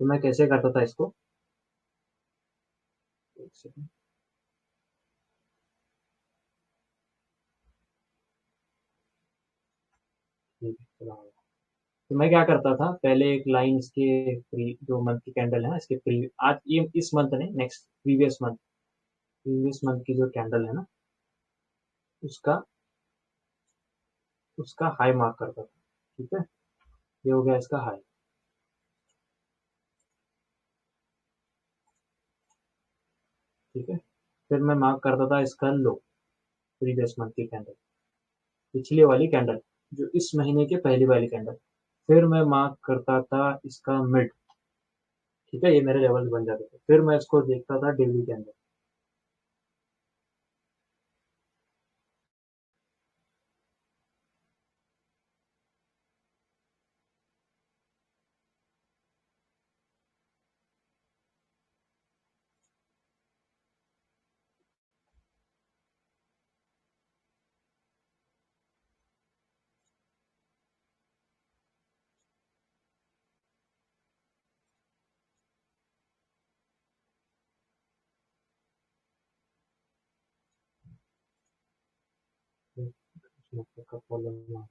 [SPEAKER 1] तो मैं कैसे करता था इसको। एक सेकंड, ठीक है, चला गया। तो मैं क्या करता था, पहले एक लाइन इसके जो मंथ की कैंडल है ना, इसके आज ये इस मंथ नहीं, नेक्स्ट प्रीवियस मंथ की जो कैंडल है ना, उसका उसका हाई मार्क करता था। ठीक है, ये हो गया इसका हाई। ठीक है, फिर मैं मार्क करता था इसका लो, प्रीवियस मंथ की कैंडल, पिछली वाली कैंडल, जो इस महीने की पहली वाली कैंडल। फिर मैं मार्क करता था इसका मिड। ठीक है, ये मेरे लेवल बन जाते थे। फिर मैं इसको देखता था डेली के अंदर। का प्रॉब्लम।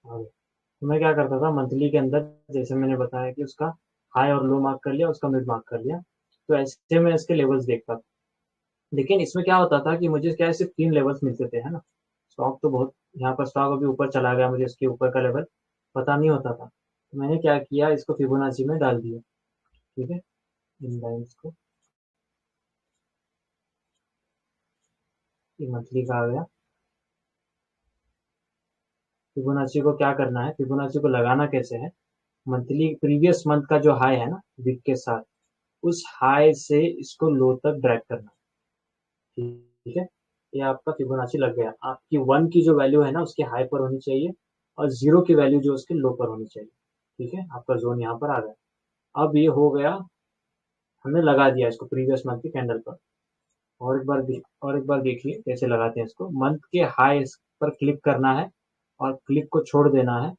[SPEAKER 1] और तो मैं क्या करता था मंथली के अंदर, जैसे मैंने बताया कि उसका हाई और लो मार्क कर लिया, उसका मिड मार्क कर लिया, तो ऐसे मैं इसके लेवल्स देखता था। लेकिन इसमें क्या होता था कि मुझे क्या है, सिर्फ 3 लेवल्स मिलते थे, है ना। स्टॉक तो बहुत, यहाँ पर स्टॉक अभी ऊपर चला गया, मुझे इसके ऊपर का लेवल पता नहीं होता था, तो मैंने क्या किया, इसको फिबोनाची में डाल दिया। ठीक है, इन लाइन्स को, ये मंथली का आ गया। फिबोनाची को क्या करना है, फिबोनाची को लगाना कैसे है, मंथली प्रीवियस मंथ का जो हाई है ना वीक के साथ, उस हाई से इसको लो तक ड्रैग करना है। ठीक है, ये आपका फिबोनाची लग गया। आपकी 1 की जो वैल्यू है ना उसके हाई पर होनी चाहिए, और 0 की वैल्यू जो उसके लो पर होनी चाहिए। ठीक है, आपका जोन यहाँ पर आ गया। अब ये हो गया, हमने लगा दिया इसको प्रीवियस मंथ की कैंडल पर। और एक बार देखिए कैसे लगाते हैं इसको। मंथ के हाई पर क्लिक करना है, और क्लिक को छोड़ देना है,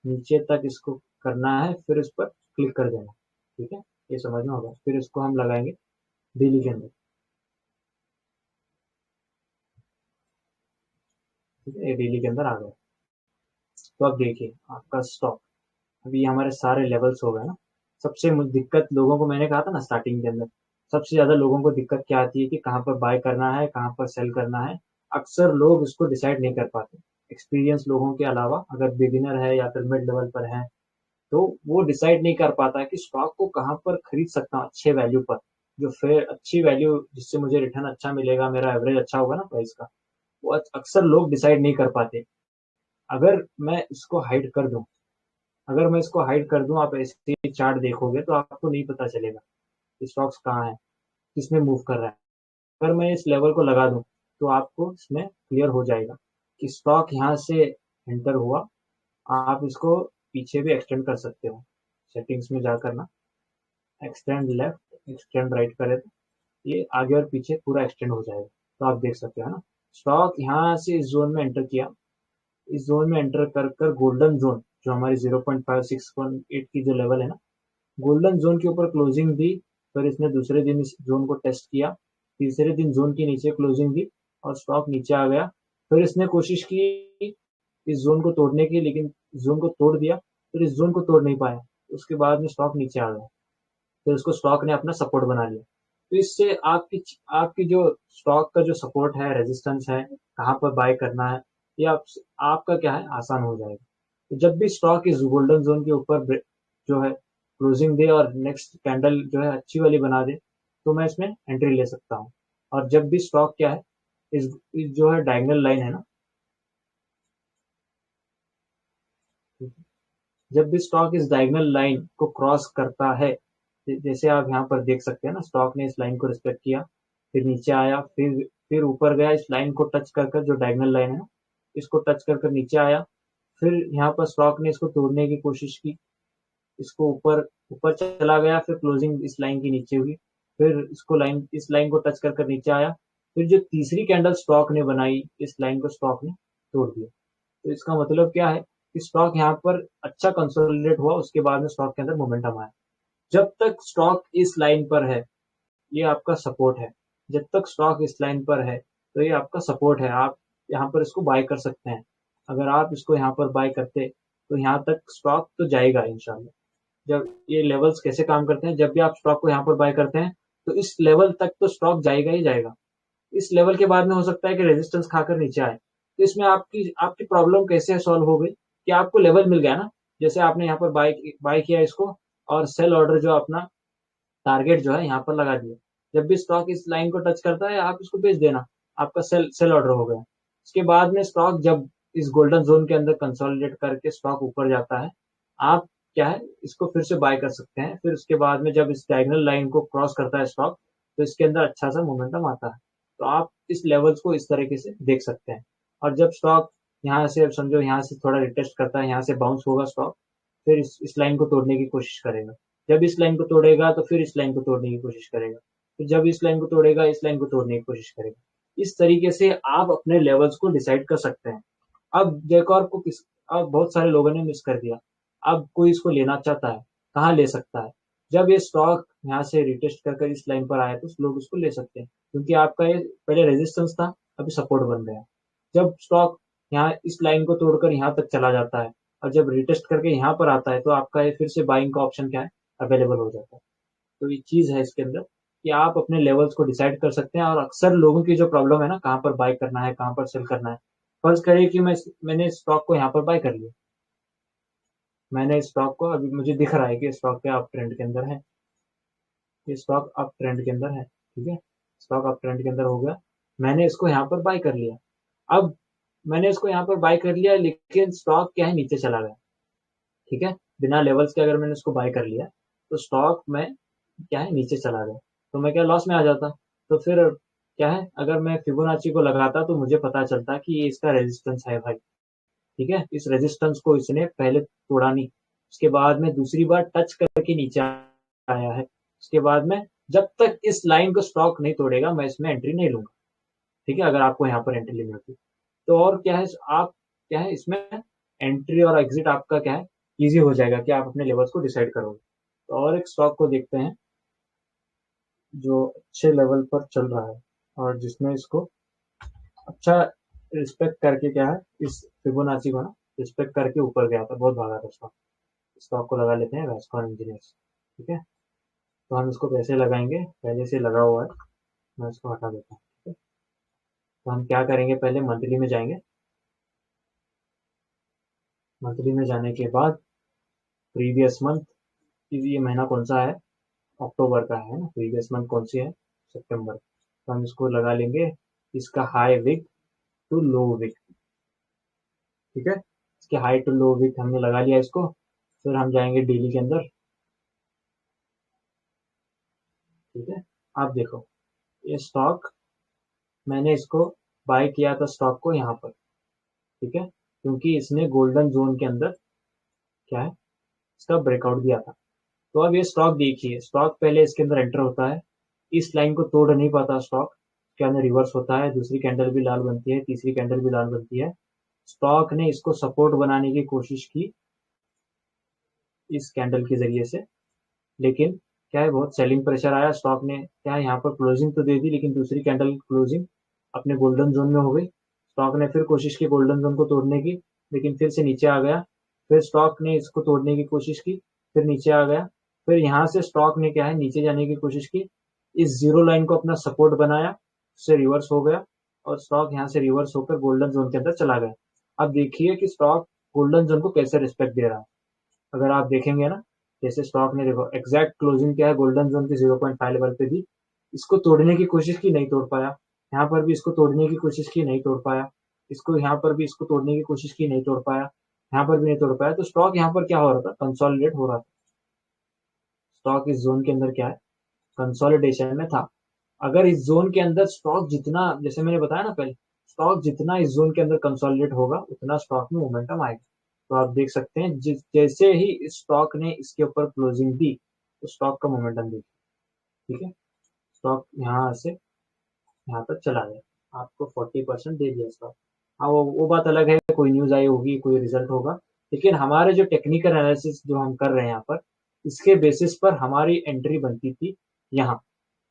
[SPEAKER 1] नीचे तक इसको करना है, फिर इस पर क्लिक कर देना। ठीक है, ये समझना होगा। फिर इसको हम लगाएंगे डेली के अंदर। ठीक है, ये डेली के अंदर आ गया। तो अब देखिए आपका स्टॉक, अभी हमारे सारे लेवल्स हो गए ना। सबसे दिक्कत लोगों को, मैंने कहा था ना स्टार्टिंग के अंदर, सबसे ज्यादा लोगों को दिक्कत क्या आती है कि कहाँ पर बाय करना है, कहाँ पर सेल करना है। अक्सर लोग इसको डिसाइड नहीं कर पाते। एक्सपीरियंस लोगों के अलावा अगर बिगिनर है या फिर मिड लेवल पर है, तो वो डिसाइड नहीं कर पाता है कि स्टॉक को कहाँ पर खरीद सकता हूँ अच्छे वैल्यू पर, जो फेयर अच्छी वैल्यू जिससे मुझे रिटर्न अच्छा मिलेगा, मेरा एवरेज अच्छा होगा ना प्राइस का। वो अक्सर लोग डिसाइड नहीं कर पाते। अगर मैं इसको हाइड कर दूं, अगर मैं इसको हाइड कर दूं, आप ऐसे ही चार्ट देखोगे तो आपको नहीं पता चलेगा कि स्टॉक्स कहाँ है, किसमें मूव कर रहा है। अगर मैं इस लेवल को लगा दूं, तो आपको इसमें क्लियर हो जाएगा कि स्टॉक यहाँ से एंटर हुआ। आप इसको पीछे भी एक्सटेंड कर सकते हो, सेटिंग्स में जाकर ना, एक्सटेंड लेफ्ट एक्सटेंड राइट करें तो ये आगे और पीछे पूरा एक्सटेंड हो जाएगा। तो आप देख सकते हो ना, स्टॉक यहाँ से इस जोन में एंटर किया, इस जोन में एंटर कर कर गोल्डन जोन, जो हमारी 0.568 की जो लेवल है ना, गोल्डन जोन के ऊपर क्लोजिंग दी। फिर इसने दूसरे दिन इस जोन को टेस्ट किया, तीसरे दिन जोन के नीचे क्लोजिंग दी, और स्टॉक नीचे आ गया। फिर इसने कोशिश की इस जोन को तोड़ने की, लेकिन जोन को तोड़ दिया, फिर इस जोन को तोड़ नहीं पाया। उसके बाद में स्टॉक नीचे आ गया, फिर उसको स्टॉक ने अपना सपोर्ट बना लिया। तो इससे आपकी आपकी जो स्टॉक का जो सपोर्ट है, रेजिस्टेंस है, कहाँ पर बाय करना है, ये आपका क्या है, आसान हो जाएगा। तो जब भी स्टॉक इस गोल्डन जोन के ऊपर जो है क्लोजिंग दे और नेक्स्ट कैंडल जो है अच्छी वाली बना दे, तो मैं इसमें एंट्री ले सकता हूँ। और जब भी स्टॉक क्या है, इस जो है डायगोनल लाइन है ना, जब भी स्टॉक इस डायगोनल लाइन को क्रॉस करता है, जैसे आप यहाँ पर देख सकते हैं ना, स्टॉक ने इस लाइन को रिस्पेक्ट किया, फिर नीचे आया, फिर ऊपर गया, इस लाइन को टच कर कर, जो डायगोनल लाइन है ना, इसको टच कर कर नीचे आया। फिर यहाँ पर स्टॉक ने इसको तोड़ने की कोशिश की, इसको ऊपर ऊपर चला गया, फिर क्लोजिंग इस लाइन की नीचे हुई, फिर इसको लाइन इस लाइन को टच कर कर नीचे आया। फिर जो तीसरी कैंडल स्टॉक ने बनाई, इस लाइन को स्टॉक ने तोड़ दिया। तो इसका मतलब क्या है कि स्टॉक यहाँ पर अच्छा कंसोलिडेट हुआ, उसके बाद में स्टॉक के अंदर मोमेंटम आया। जब तक स्टॉक इस लाइन पर है, ये आपका सपोर्ट है। जब तक स्टॉक इस लाइन पर है, तो ये आपका सपोर्ट है, आप यहाँ पर इसको बाय कर सकते हैं। अगर आप इसको यहाँ पर बाय करते, तो यहाँ तक स्टॉक तो जाएगा इंशाल्लाह। जब ये लेवल्स कैसे काम करते हैं, जब भी आप स्टॉक को यहाँ पर बाय करते हैं, तो इस लेवल तक तो स्टॉक जाएगा ही जाएगा। इस लेवल के बाद में हो सकता है कि रेजिस्टेंस खाकर नीचे आए। तो इसमें आपकी आपकी प्रॉब्लम कैसे सॉल्व हो गई कि आपको लेवल मिल गया ना, जैसे आपने यहाँ पर बाय बाय किया इसको, और सेल ऑर्डर जो अपना टारगेट जो है यहाँ पर लगा दिया। जब भी स्टॉक इस लाइन को टच करता है, आप इसको बेच देना, आपका सेल सेल ऑर्डर हो गया। उसके बाद में स्टॉक जब इस गोल्डन जोन के अंदर कंसोलिडेट करके स्टॉक ऊपर जाता है, आप क्या है, इसको फिर से बाय कर सकते हैं। फिर उसके बाद में जब इस डायगोनल लाइन को क्रॉस करता है स्टॉक, तो इसके अंदर अच्छा सा मोमेंटम आता है। तो आप इस लेवल्स को इस तरीके से देख सकते हैं। और जब स्टॉक यहाँ से समझो, यहाँ से थोड़ा रिटेस्ट करता है, यहाँ से बाउंस होगा स्टॉक, फिर इस लाइन को तोड़ने की कोशिश करेगा। जब इस लाइन को तोड़ेगा, तो फिर इस लाइन को तोड़ने की कोशिश करेगा, फिर जब इस लाइन को तोड़ेगा, इस लाइन को तोड़ने की कोशिश करेगा। इस तरीके से आप अपने लेवल्स को डिसाइड कर सकते हैं। अब जैकॉर को किस अब बहुत सारे लोगों ने मिस कर दिया। अब कोई इसको लेना चाहता है, कहाँ ले सकता है? जब ये स्टॉक यहाँ से रिटेस्ट कर कर इस लाइन पर आया, तो लोग उसको ले सकते हैं, क्योंकि आपका ये पहले रेजिस्टेंस था, अभी सपोर्ट बन गया। जब स्टॉक यहाँ इस लाइन को तोड़कर यहाँ तक चला जाता है, और जब रिटेस्ट करके यहाँ पर आता है तो आपका ये फिर से बाइंग का ऑप्शन क्या है, अवेलेबल हो जाता है। तो ये चीज़ है इसके अंदर कि आप अपने लेवल्स को डिसाइड कर सकते हैं। और अक्सर लोगों की जो प्रॉब्लम है ना, कहाँ पर बाय करना है, कहाँ पर सेल करना है। फर्ज करिए कि मैंने स्टॉक को यहाँ पर बाय कर लिया। मैंने स्टॉक को, अभी मुझे दिख रहा है कि स्टॉक क्या अप ट्रेंड के अंदर है, ये स्टॉक अप ट्रेंड के अंदर है, ठीक है। स्टॉक अप ट्रेंड के अंदर हो गया, मैंने इसको यहाँ पर बाय कर लिया। अब मैंने इसको यहाँ पर बाय कर लिया, लेकिन स्टॉक क्या है, नीचे चला गया, ठीक है। बिना लेवल्स के अगर मैंने इसको बाय कर लिया तो स्टॉक में क्या है, नीचे चला गया, तो मैं क्या लॉस में आ जाता। तो फिर क्या है, अगर मैं फिबोनाची को लगाता तो मुझे पता चलता कि ये इसका रेजिस्टेंस है भाई, ठीक है। इस रेजिस्टेंस को इसने पहले तोड़ा नहीं, उसके बाद में दूसरी बार टच करके नीचे आया है, उसके बाद में जब तक इस लाइन को स्टॉक नहीं तोड़ेगा मैं इसमें एंट्री नहीं लूंगा, ठीक है। अगर आपको यहाँ पर एंट्री लेनी होती तो, और क्या है, आप क्या है इसमें एंट्री और एग्जिट आपका क्या है, इजी हो जाएगा कि आप अपने लेवल्स को डिसाइड करोगे। तो और एक स्टॉक को देखते हैं जो अच्छे लेवल पर चल रहा है और जिसने इसको अच्छा रिस्पेक्ट करके क्या है, इस फिबोनाची को ना रिस्पेक्ट करके ऊपर गया था, बहुत भागा था स्टॉक। स्टॉक को लगा लेते हैं वेस्कॉन इंजीनियर्स, ठीक है। तो हम इसको कैसे लगाएंगे, पहले से लगा हुआ है, मैं इसको हटा देता हूँ, ठीक है। तो हम क्या करेंगे, पहले मंथली में जाएंगे। मंथली में जाने के बाद प्रीवियस मंथ, ये महीना कौन सा है, अक्टूबर का है ना, प्रीवियस मंथ कौन सी है, सितंबर। तो हम इसको लगा लेंगे, इसका high wick to low wick, ठीक है। इसके हाई टू लो विक हमने लगा लिया इसको। फिर हम जाएंगे डेली के अंदर, ठीक है। आप देखो, ये स्टॉक मैंने इसको बाय किया था स्टॉक को यहाँ पर, ठीक है, क्योंकि इसने गोल्डन जोन के अंदर क्या है, इसका ब्रेकआउट दिया था। तो अब ये स्टॉक देखिए, स्टॉक पहले इसके अंदर एंटर होता है, इस लाइन को तोड़ नहीं पाता स्टॉक, क्या अंदर रिवर्स होता है, दूसरी कैंडल भी लाल बनती है, तीसरी कैंडल भी लाल बनती है। स्टॉक ने इसको सपोर्ट बनाने की कोशिश की इस कैंडल के जरिए से, लेकिन क्या है, बहुत सेलिंग प्रेशर आया, स्टॉक ने क्या है यहाँ पर क्लोजिंग तो दे दी, लेकिन दूसरी कैंडल क्लोजिंग अपने गोल्डन जोन में हो गई। स्टॉक ने फिर कोशिश की गोल्डन जोन को तोड़ने की, लेकिन फिर से नीचे आ गया। फिर स्टॉक ने इसको तोड़ने की कोशिश की, फिर नीचे आ गया। फिर यहाँ से स्टॉक ने क्या है, नीचे जाने की कोशिश की, इस जीरो लाइन को अपना सपोर्ट बनाया, उससे रिवर्स हो गया, और स्टॉक यहाँ से रिवर्स होकर गोल्डन जोन के अंदर चला गया। अब देखिए कि स्टॉक गोल्डन जोन को कैसे रिस्पेक्ट दे रहा है। अगर आप देखेंगे ना, जैसे स्टॉक ने देखो एग्जैक्ट क्लोजिंग क्या है, गोल्डन जोन के 0.5 लेवल पे भी इसको तोड़ने की कोशिश की, नहीं तोड़ पाया। यहाँ पर भी इसको तोड़ने की कोशिश की, नहीं तोड़ पाया। इसको यहाँ पर भी इसको तोड़ने की कोशिश की, नहीं तोड़ पाया। यहाँ पर भी नहीं तोड़ पाया। तो स्टॉक यहाँ पर क्या हो रहा था, कंसोलिडेट हो रहा था। स्टॉक इस जोन के अंदर क्या है, कंसोलिडेशन में था। अगर इस जोन के अंदर स्टॉक जितना, जैसे मैंने बताया ना पहले, स्टॉक जितना इस जोन के अंदर कंसोलिडेट होगा उतना स्टॉक में मोमेंटम आएगा। तो आप देख सकते हैं, जैसे ही स्टॉक ने इसके ऊपर क्लोजिंग दी तो स्टॉक का मोमेंटम देखिए, ठीक है। स्टॉक यहाँ से यहाँ तक चला गया, आपको 40% दे दिया स्टॉक। हाँ, वो बात अलग है, कोई न्यूज आई होगी, कोई रिजल्ट होगा, लेकिन हमारे जो टेक्निकल एनालिसिस जो हम कर रहे हैं यहाँ पर, इसके बेसिस पर हमारी एंट्री बनती थी यहाँ।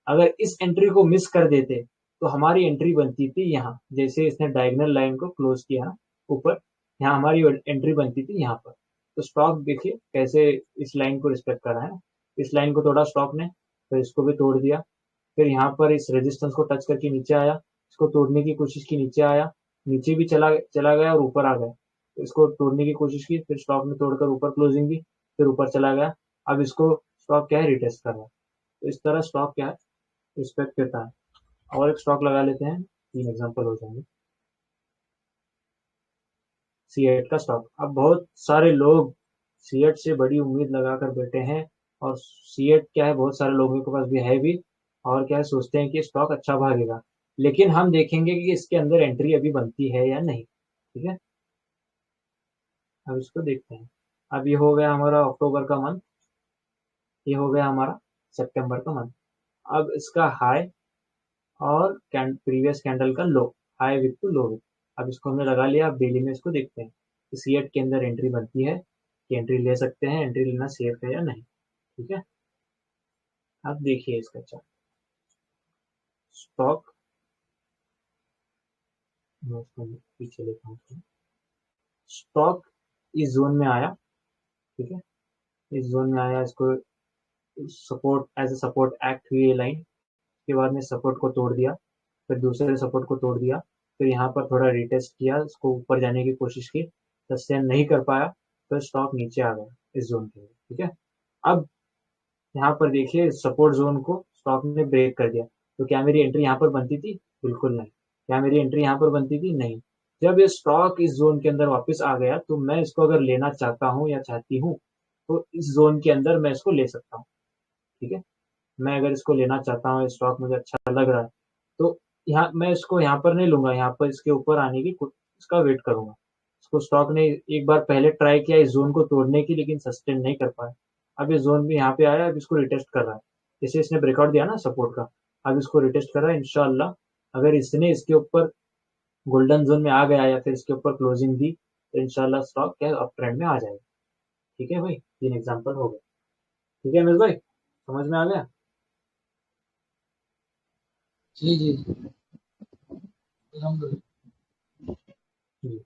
[SPEAKER 1] अगर इस एंट्री को मिस कर देते तो हमारी एंट्री बनती थी यहाँ, जैसे इसने डायगोनल लाइन को क्लोज किया ना ऊपर, यहाँ हमारी एंट्री बनती थी यहाँ पर। तो स्टॉक देखिए कैसे इस लाइन को रिस्पेक्ट कर रहा है ना, इस लाइन को तोड़ा स्टॉक ने, फिर इसको भी तोड़ दिया। फिर यहाँ पर इस रेजिस्टेंस को टच करके नीचे आया, इसको तोड़ने की कोशिश की, नीचे आया, नीचे भी चला चला गया और ऊपर आ गया। तो इसको तोड़ने की कोशिश की, फिर स्टॉक ने तोड़कर ऊपर क्लोजिंग दी, फिर ऊपर चला गया। अब इसको स्टॉक क्या है, रिटेस्ट कर रहा है। तो इस तरह स्टॉक क्या है, रिस्पेक्ट देता है। और एक स्टॉक लगा लेते हैं, 3 एग्जाम्पल हो जाएंगे। सीएट का स्टॉक, अब बहुत सारे लोग सीएट से बड़ी उम्मीद लगाकर बैठे हैं, और सीएट क्या है, बहुत सारे लोगों के पास भी है भी, और क्या है, सोचते हैं कि स्टॉक अच्छा भागेगा। लेकिन हम देखेंगे कि इसके अंदर एंट्री अभी बनती है या नहीं, ठीक है। अब इसको देखते हैं। अब ये हो गया हमारा अक्टूबर का मंथ, ये हो गया हमारा सितंबर का मंथ। अब इसका हाई और प्रीवियस कैंडल का low, high wick to low wick. अब इसको हमने लगा लिया, अब डेली में इसको देखते हैं कि सीएट के अंदर एंट्री बनती है कि एंट्री ले सकते हैं, एंट्री लेना सेफ है या नहीं, ठीक है। अब देखिए इसका चार्ट, स्टॉक, मैं उसको पीछे लेता हूँ। स्टॉक इस जोन में आया, ठीक है, इस जोन में आया, इसको support as a support act हुई ये लाइन, उसके बाद में सपोर्ट को तोड़ दिया, फिर दूसरे सपोर्ट को तोड़ दिया, फिर यहाँ पर थोड़ा रिटेस्ट किया, उसको ऊपर जाने की कोशिश की, सस्टेन नहीं कर पाया, फिर स्टॉक नीचे आ गया इस जोन के लिए, ठीक है। अब यहाँ पर देखिए सपोर्ट जोन को स्टॉक ने ब्रेक कर दिया, तो क्या मेरी एंट्री यहाँ पर बनती थी? बिल्कुल नहीं। क्या मेरी एंट्री यहाँ पर बनती थी? नहीं। जब ये स्टॉक इस जोन के अंदर वापस आ गया, तो मैं इसको अगर लेना चाहता हूँ या चाहती हूँ, तो इस जोन के अंदर मैं इसको ले सकता हूँ, ठीक है। मैं अगर इसको लेना चाहता हूँ, स्टॉक मुझे अच्छा लग रहा है, तो यहाँ मैं इसको यहाँ पर नहीं लूंगा, यहाँ पर इसके ऊपर आने की इसका वेट करूंगा। इसको स्टॉक ने एक बार पहले ट्राई किया इस जोन को तोड़ने की, लेकिन सस्टेन नहीं कर पाया। अब इस जोन में यहाँ पे आया, अब इसको रिटेस्ट कर रहा है, जैसे इसने ब्रेकआउट दिया ना सपोर्ट का, अब इसको रिटेस्ट कर रहा है। इंशाल्लाह अगर इसने इसके ऊपर गोल्डन जोन में आ गया या फिर इसके ऊपर क्लोजिंग दी, तो इंशाल्लाह स्टॉक क्या अप ट्रेंड में आ जाएगा, ठीक है भाई। 3 एग्जाम्पल हो गए, ठीक है अमित भाई, समझ में आ गया?
[SPEAKER 3] जी जी अल्हम्दुलिल्लाह।
[SPEAKER 1] जी,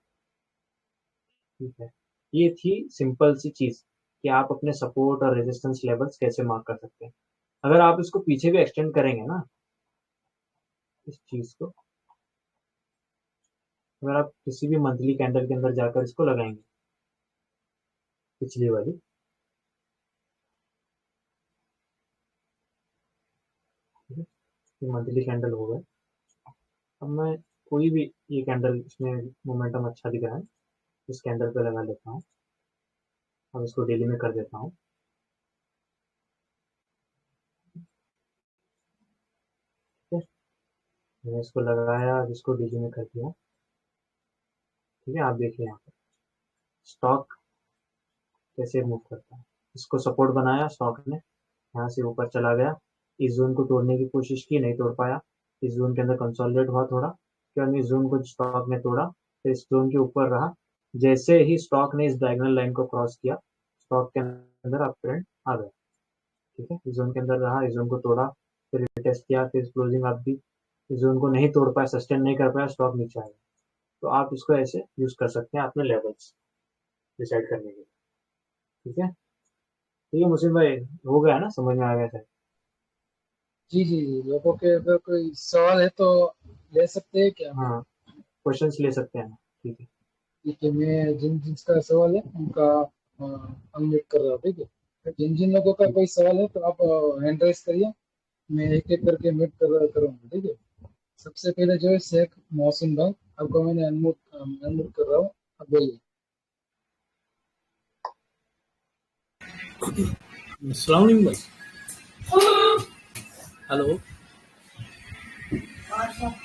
[SPEAKER 1] ठीक है। ये थी सिंपल सी चीज कि आप अपने सपोर्ट और रेजिस्टेंस लेवल्स कैसे मार्क कर सकते हैं। अगर आप इसको पीछे भी एक्सटेंड करेंगे ना, इस चीज को, अगर आप किसी भी मंथली कैंडल के अंदर जाकर इसको लगाएंगे, पिछली वाली, ठीक है, ये मंथली कैंडल हो गए। अब मैं कोई भी ये कैंडल, इसमें मोमेंटम अच्छा दिख रहा है, इस कैंडल पे लगा लेता हूँ। अब इसको डेली में कर देता हूँ, ठीक है। मैंने इसको लगाया, अब इसको डेली में कर दिया, ठीक है। आप देखिए यहाँ पर स्टॉक कैसे मूव करता है। इसको सपोर्ट बनाया स्टॉक ने, यहाँ से ऊपर चला गया, इस जोन को तोड़ने की कोशिश की, नहीं तोड़ पाया, इस जोन के अंदर कंसोलिडेट हुआ थोड़ा, फिर हमने इस जोन को स्टॉक ने तोड़ा, फिर इस जोन के ऊपर रहा। जैसे ही स्टॉक ने इस डायगोनल लाइन को क्रॉस किया, स्टॉक के अंदर अप ट्रेंड आ गया, ठीक है। इस जोन के अंदर रहा, इस जोन को तोड़ा, फिर टेस्ट किया, फिर क्लोजिंग आप दी, इस जोन को नहीं तोड़ पाया, सस्टेन नहीं कर पाया, स्टॉक नीचे आ गया। तो आप इसको ऐसे यूज कर सकते हैं अपने लेवल्स डिसाइड करने के लिए, ठीक है। ठीक है मुस्लिम भाई, हो गया ना, समझ में आ गया था?
[SPEAKER 3] जी जी जी, लोगों के अगर कोई सवाल है तो ले सकते हैं क्या?
[SPEAKER 1] हाँ, क्वेश्चंस ले सकते हैं ना, ठीक है।
[SPEAKER 3] ठीक है, मैं जिनका सवाल है उनका अनम्यूट कर रहा हूँ, ठीक है। जिन लोगों का
[SPEAKER 1] ठीक,
[SPEAKER 3] कोई सवाल है तो आप हैंड राइज करिए, मैं एक एक करके म्यूट करूँगा, ठीक है। सबसे पहले जो है शेख मोहसिन भाई, आपको मैंने अनम्यूट कर रहा हूँ, आप बोलिए।
[SPEAKER 4] अस्सलाम वालेकुम भाई। हेलो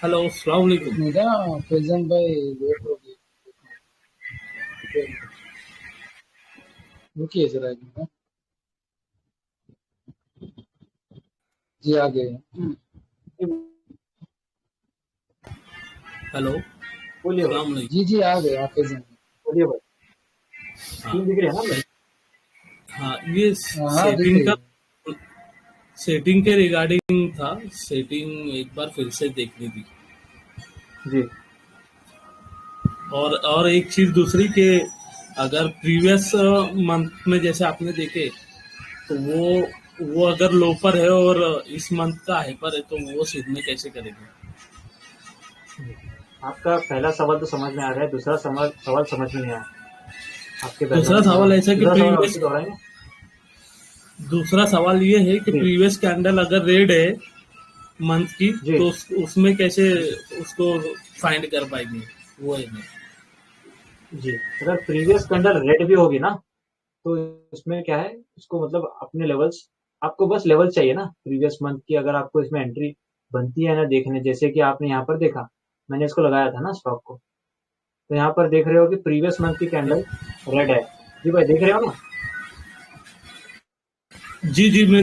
[SPEAKER 4] हेलो अस्सलाम
[SPEAKER 3] एक
[SPEAKER 4] वालेकुम।
[SPEAKER 3] मिनट, हाँ फैजान भाई वेट हो गई, रुकिए जरा एक मिनट, हाँ। जी आ गए।
[SPEAKER 4] हेलो
[SPEAKER 1] बोलिए भाई,
[SPEAKER 4] अस्सलाम वालेकुम।
[SPEAKER 3] जी जी आ गए, आप फैजान भाई।
[SPEAKER 1] बोलिए भाई,
[SPEAKER 4] हाँ
[SPEAKER 1] स्क्रीन दिख रही है ना भाई?
[SPEAKER 4] हाँ, ये
[SPEAKER 3] हाँ दिख
[SPEAKER 4] सेटिंग
[SPEAKER 3] रही
[SPEAKER 4] का,
[SPEAKER 3] है।
[SPEAKER 4] सेटिंग के रिगार्डिंग था। सेटिंग एक बार फिर से देखनी थी।
[SPEAKER 1] जी,
[SPEAKER 4] और एक चीज दूसरी के, अगर प्रीवियस मंथ में जैसे आपने देखे, तो वो अगर लो पर है और इस मंथ का हाई पर है, तो वो सीखने कैसे करेंगे?
[SPEAKER 1] जी। आपका पहला सवाल तो समझ में आ गया है, दूसरा सवाल सवाल समझ में नहीं आया, आपके
[SPEAKER 4] दूसरा
[SPEAKER 1] बैकग्राउंड में
[SPEAKER 4] सवाल
[SPEAKER 1] नॉइज है।
[SPEAKER 4] ऐसा कि
[SPEAKER 1] दूसरा सवाल और
[SPEAKER 4] प्रीवियस
[SPEAKER 1] से दोहराएंगे?
[SPEAKER 4] दूसरा सवाल ये है कि
[SPEAKER 1] जी,
[SPEAKER 4] प्रीवियस कैंडल अगर रेड है मंथ की,
[SPEAKER 1] जी,
[SPEAKER 4] तो उसमें कैसे उसको फाइंड कर पाएंगे, वो है नहीं।
[SPEAKER 1] जी। अगर प्रीवियस कैंडल रेड भी होगी ना, तो इसमें क्या है, इसको मतलब अपने लेवल्स, आपको बस लेवल चाहिए ना प्रीवियस मंथ की, अगर आपको इसमें एंट्री बनती है ना देखने, जैसे कि आपने यहाँ पर देखा, मैंने इसको लगाया था ना स्टॉक को, तो यहाँ पर देख रहे हो कि प्रीवियस मंथ की कैंडल रेड है। जी भाई, देख रहे हो ना?
[SPEAKER 4] जी जी, मैं